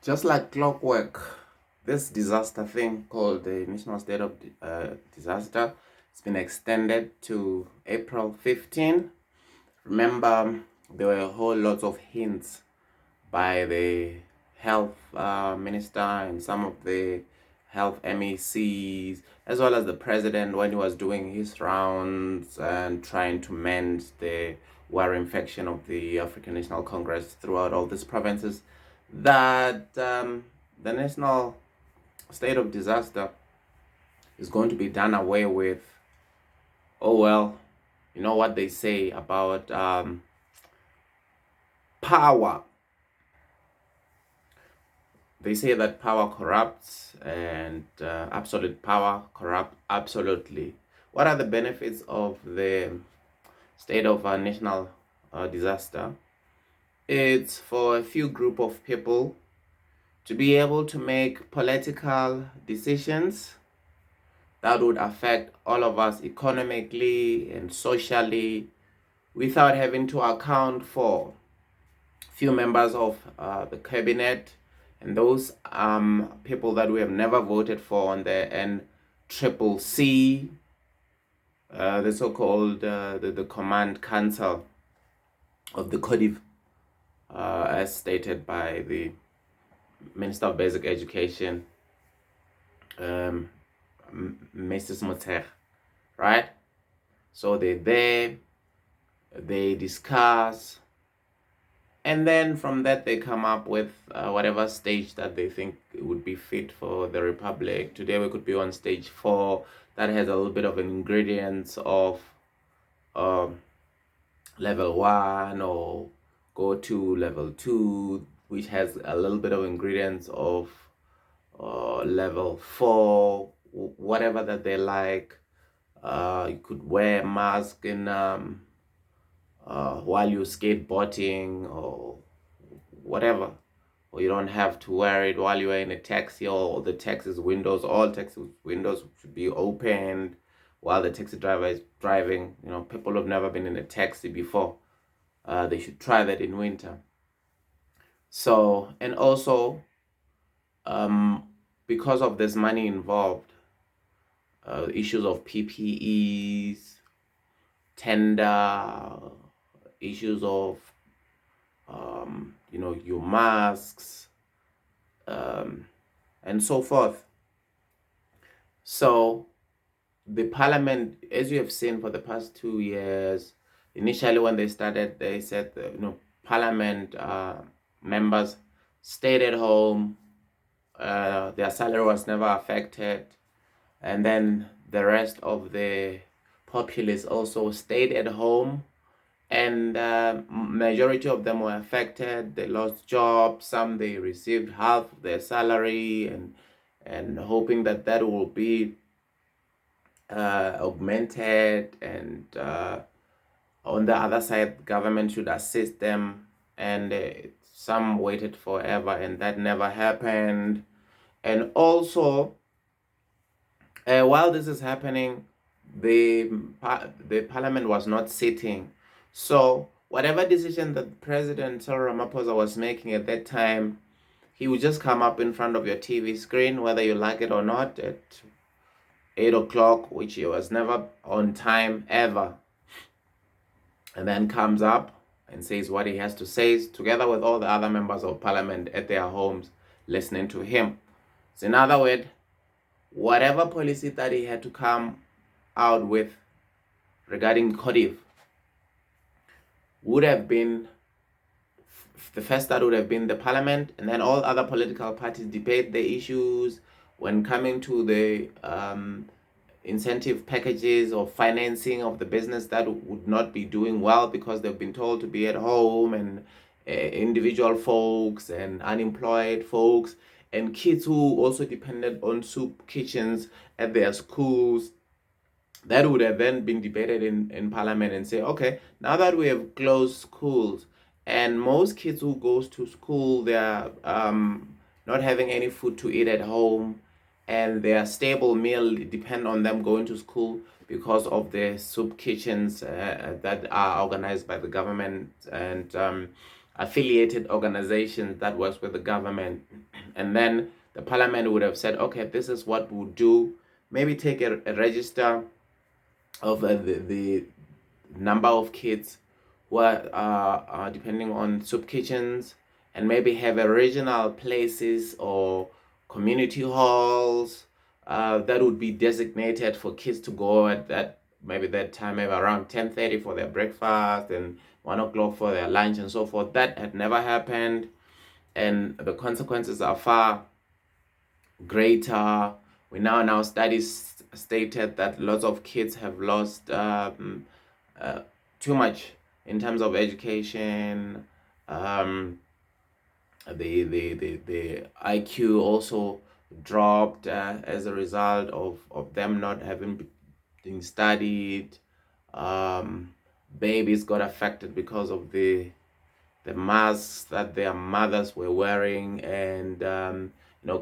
Just like clockwork, this disaster thing called the National State of Disaster has been extended to April 15. Remember, there were a whole lot of hints by the health minister and some of the health MECs, as well as the president when he was doing his rounds and trying to mend the war infection of the African National Congress throughout all these provinces, that the national state of disaster is going to be done away with. Oh well, you know what they say about power. They say that power corrupts and absolute power corrupt absolutely. What are the benefits of the state of national disaster? It's for a few group of people to be able to make political decisions that would affect all of us economically and socially without having to account for few members of the cabinet and those people that we have never voted for on the NCCC, the so-called the command council of the CODIV, as stated by the Minister of Basic Education, Mrs. Mother, right? So they're there, they discuss, and then from that they come up with whatever stage that they think would be fit for the republic. Today we could be on stage 4 that has a little bit of ingredients of level 1, or go to level 2, which has a little bit of ingredients of level 4, whatever that they like. You could wear a mask in while you're skateboarding or whatever, or you don't have to wear it while you're in a taxi, or the taxi's windows, all taxi windows should be opened while the taxi driver is driving. You know, people who've never been in a taxi before, they should try that in winter. So, and also because of this money involved, issues of PPEs, tender, issues of your masks, and so forth. So the parliament, as you have seen for the past 2 years, initially when they started, they said that, parliament members stayed at home, their salary was never affected, and then the rest of the populace also stayed at home, and majority of them were affected. They lost jobs. Some they received half of their salary, and hoping that that will be augmented, and on the other side, government should assist them, and some waited forever, and that never happened. And also, while this is happening, the parliament was not sitting. So whatever decision that President Cyril Ramaphosa was making at that time, he would just come up in front of your TV screen, whether you like it or not, at 8 o'clock, which he was never on time ever, and then comes up and says what he has to say, together with all the other members of parliament at their homes listening to him. So in other words, whatever policy that he had to come out with regarding CODIV would have been, the first start would have been the parliament, and then all other political parties debate the issues. When coming to the incentive packages or financing of the business that would not be doing well because they've been told to be at home, and individual folks and unemployed folks and kids who also depended on soup kitchens at their schools, that would have then been debated in parliament, and say, okay, now that we have closed schools and most kids who goes to school, they are not having any food to eat at home, and their stable meal depend on them going to school because of the soup kitchens that are organized by the government, and affiliated organizations that works with the government. And then the parliament would have said, okay, this is what we'll do. Maybe take a register of the number of kids who are depending on soup kitchens, and maybe have a regional places or community halls that would be designated for kids to go at that time, maybe around 10:30 for their breakfast and 1 o'clock for their lunch and so forth. That had never happened, and the consequences are far greater. We now studies stated that lots of kids have lost uh, too much in terms of education. Um, the IQ also dropped as a result of them not having been studied. Um, Babies got affected because of the masks that their mothers were wearing, and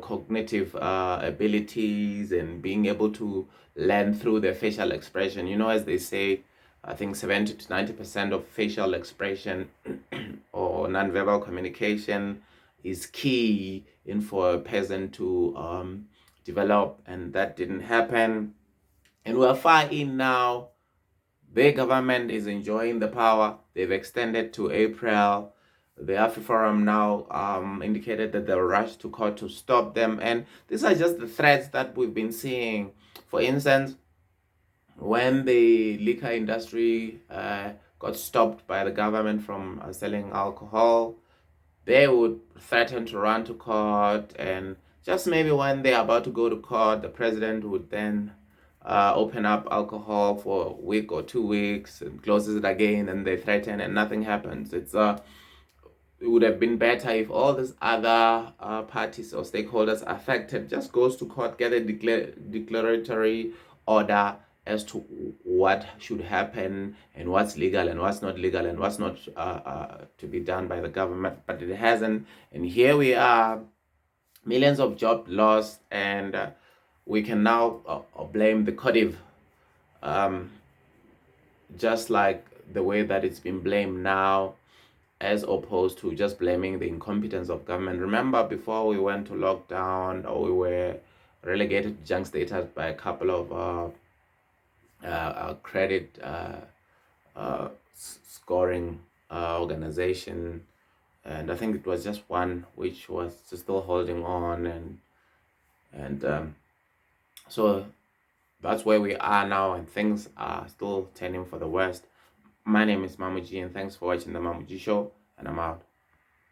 cognitive abilities and being able to learn through their facial expression. As they say, I think 70 to 90% of facial expression or nonverbal communication is key in for a person to develop, and that didn't happen. And we're far in now. The government is enjoying the power. They've extended to April. The AfriForum now indicated that they'll rush to court to stop them. And these are just the threats that we've been seeing. For instance, when the liquor industry got stopped by the government from selling alcohol, they would threaten to run to court, and just maybe when they're about to go to court, the president would then open up alcohol for a week or 2 weeks and closes it again, and they threaten and nothing happens. It would have been better if all these other parties or stakeholders affected just goes to court, get a declaratory order as to what should happen and what's legal and what's not legal and what's not to be done by the government. But it hasn't, and here we are, millions of jobs lost, and we can now blame the CODIV, just like the way that it's been blamed now, as opposed to just blaming the incompetence of government. Remember, before we went to lockdown, or we were relegated to junk status by a couple of credit scoring organization, and I think it was just one which was still holding on, and so that's where we are now, and things are still turning for the worst. My name is Mamuji, and thanks for watching the Mamuji Show, and I'm out.